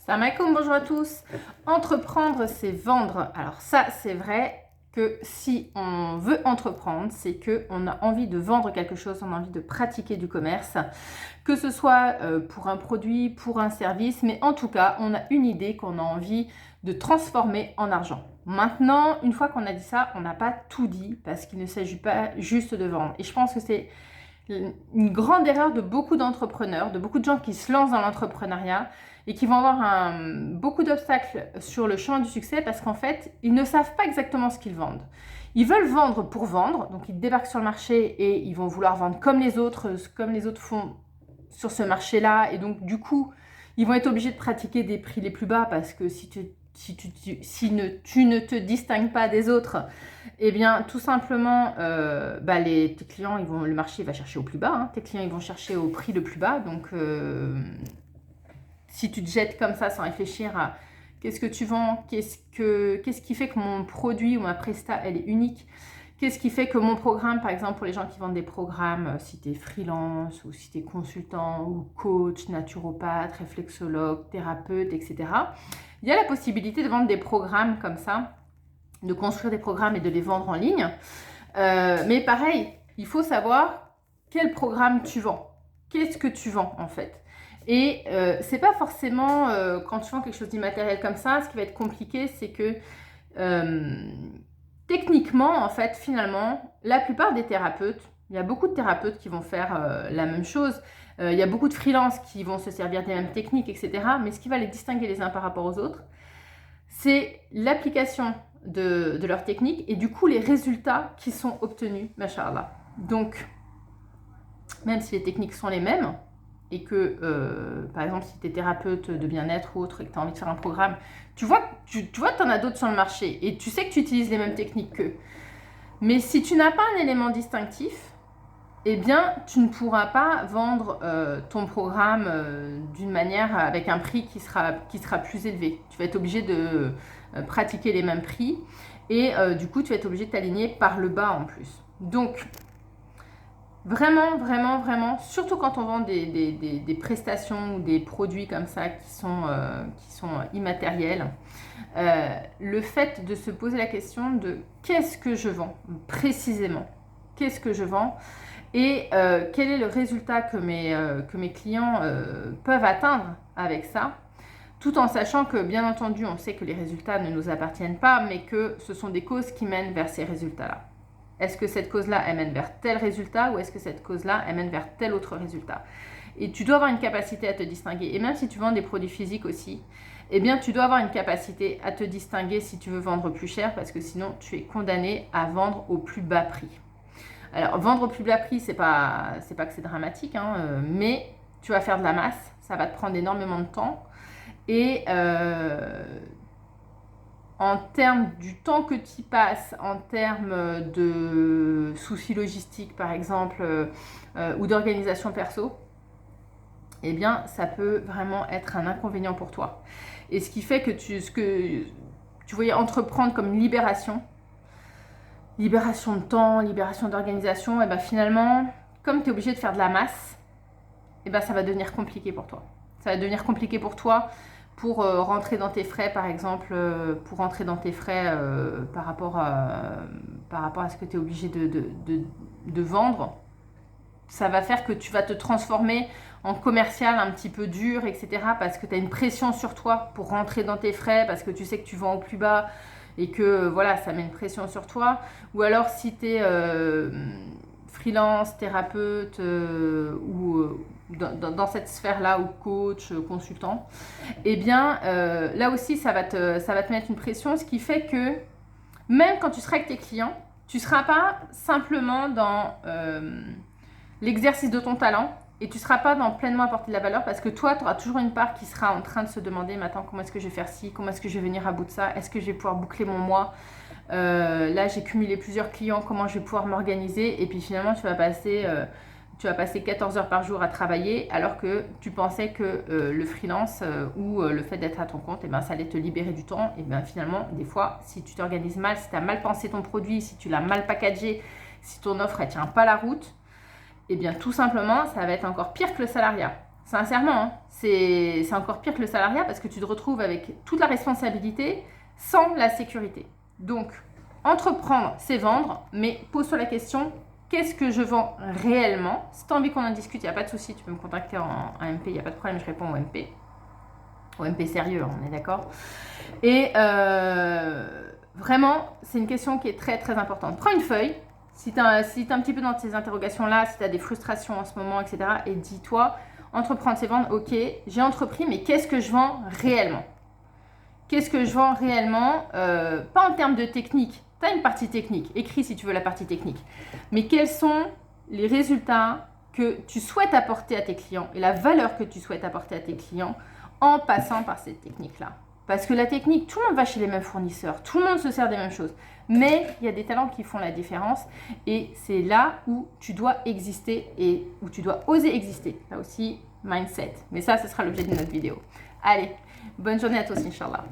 Salam alaikum, bonjour à tous. Entreprendre, c'est vendre. Alors ça, c'est vrai que si on veut entreprendre, c'est qu'on a envie de vendre quelque chose, on a envie de pratiquer du commerce, que ce soit pour un produit, pour un service, mais en tout cas, on a une idée qu'on a envie de transformer en argent. Maintenant, une fois qu'on a dit ça, on n'a pas tout dit parce qu'il ne s'agit pas juste de vendre. Et je pense que c'est une grande erreur de beaucoup d'entrepreneurs, de beaucoup de gens qui se lancent dans l'entrepreneuriat et qui vont avoir beaucoup d'obstacles sur le chemin du succès parce qu'en fait, ils ne savent pas exactement ce qu'ils vendent. Ils veulent vendre pour vendre, donc ils débarquent sur le marché et ils vont vouloir vendre comme les autres font sur ce marché-là. Et donc, du coup, ils vont être obligés de pratiquer des prix les plus bas parce que si tu ne te distingues pas des autres, eh bien, tout simplement, tes clients, le marché va chercher au plus bas. Tes clients, ils vont chercher au prix le plus bas. Donc, si tu te jettes comme ça sans réfléchir à qu'est-ce que tu vends, qu'est-ce qui fait que mon produit ou ma presta, elle est unique, qu'est-ce qui fait que mon programme, par exemple, pour les gens qui vendent des programmes, si tu es freelance ou si tu es consultant ou coach, naturopathe, réflexologue, thérapeute, etc., il y a la possibilité de vendre des programmes comme ça, de construire des programmes et de les vendre en ligne. Mais pareil, il faut savoir quel programme tu vends. Qu'est-ce que tu vends en fait? Et c'est pas forcément quand tu vends quelque chose d'immatériel comme ça, ce qui va être compliqué, c'est que techniquement, en fait, finalement, la plupart des thérapeutes, il y a beaucoup de thérapeutes qui vont faire la même chose. Il y a beaucoup de freelances qui vont se servir des mêmes techniques, etc. Mais ce qui va les distinguer les uns par rapport aux autres, c'est l'application de leurs techniques et du coup les résultats qui sont obtenus, machallah. Donc, même si les techniques sont les mêmes, et que, par exemple, si tu es thérapeute de bien-être ou autre et que tu as envie de faire un programme, tu vois que tu en as d'autres sur le marché et tu sais que tu utilises les mêmes techniques qu'eux. Mais si tu n'as pas un élément distinctif, eh bien, tu ne pourras pas vendre ton programme d'une manière avec un prix qui sera plus élevé. Tu vas être obligé de pratiquer les mêmes prix et du coup, tu vas être obligé de t'aligner par le bas en plus. Donc, vraiment, vraiment, vraiment, surtout quand on vend des prestations ou des produits comme ça qui sont immatériels, le fait de se poser la question de qu'est-ce que je vends précisément, qu'est-ce que je vends et quel est le résultat que mes clients peuvent atteindre avec ça, tout en sachant que, bien entendu, on sait que les résultats ne nous appartiennent pas, mais que ce sont des causes qui mènent vers ces résultats-là. Est-ce que cette cause-là, elle mène vers tel résultat ou est-ce que cette cause-là, elle mène vers tel autre résultat? Et tu dois avoir une capacité à te distinguer. Et même si tu vends des produits physiques aussi, eh bien, tu dois avoir une capacité à te distinguer si tu veux vendre plus cher parce que sinon, tu es condamné à vendre au plus bas prix. Alors, vendre au plus bas prix, c'est pas que c'est dramatique, mais tu vas faire de la masse, ça va te prendre énormément de temps. Et en termes du temps que tu y passes, en termes de soucis logistiques par exemple, ou d'organisation perso, eh bien ça peut vraiment être un inconvénient pour toi. Et ce qui fait que ce que tu voyais entreprendre comme une libération de temps, libération d'organisation, et bien finalement, comme tu es obligé de faire de la masse, et ben ça va devenir compliqué pour toi. Ça va devenir compliqué pour toi pour rentrer dans tes frais, par exemple, par rapport à ce que tu es obligé de vendre. Ça va faire que tu vas te transformer en commercial un petit peu dur, etc. Parce que tu as une pression sur toi pour rentrer dans tes frais, parce que tu sais que tu vends au plus bas et que voilà, ça met une pression sur toi. Ou alors si tu es freelance, thérapeute ou dans cette sphère-là, ou coach, consultant, eh bien, là aussi, ça va te mettre une pression, ce qui fait que même quand tu seras avec tes clients, tu ne seras pas simplement dans l'exercice de ton talent et tu ne seras pas dans pleinement apporter de la valeur parce que toi, tu auras toujours une part qui sera en train de se demander, mais attends, comment est-ce que je vais faire ci? Comment est-ce que je vais venir à bout de ça? Est-ce que je vais pouvoir boucler mon mois? Là, j'ai cumulé plusieurs clients, comment je vais pouvoir m'organiser? Et puis finalement, tu vas passer 14 heures par jour à travailler alors que tu pensais que le freelance ou le fait d'être à ton compte, eh ben, ça allait te libérer du temps. Et bien finalement, des fois, si tu t'organises mal, si tu as mal pensé ton produit, si tu l'as mal packagé, si ton offre ne tient pas la route, eh bien tout simplement, ça va être encore pire que le salariat. Sincèrement, hein, c'est encore pire que le salariat parce que tu te retrouves avec toute la responsabilité sans la sécurité. Donc, entreprendre, c'est vendre, mais pose-toi la question, qu'est-ce que je vends réellement? Si tu as envie qu'on en discute, il n'y a pas de souci, tu peux me contacter en MP, il n'y a pas de problème, je réponds au MP. Au MP sérieux, on est d'accord. Et vraiment, c'est une question qui est très très importante. Prends une feuille, si tu es un petit peu dans ces interrogations-là, si tu as des frustrations en ce moment, etc. Et dis-toi, entreprendre, c'est vendre, ok, j'ai entrepris, mais qu'est-ce que je vends réellement? Qu'est-ce que je vends réellement? Pas en termes de technique, tu as une partie technique, écris si tu veux la partie technique. Mais quels sont les résultats que tu souhaites apporter à tes clients et la valeur que tu souhaites apporter à tes clients en passant par cette technique-là? Parce que la technique, tout le monde va chez les mêmes fournisseurs, tout le monde se sert des mêmes choses. Mais il y a des talents qui font la différence et c'est là où tu dois exister et où tu dois oser exister. Là aussi, mindset. Mais ça, ce sera l'objet de notre vidéo. Allez, bonne journée à tous, Inch'Allah.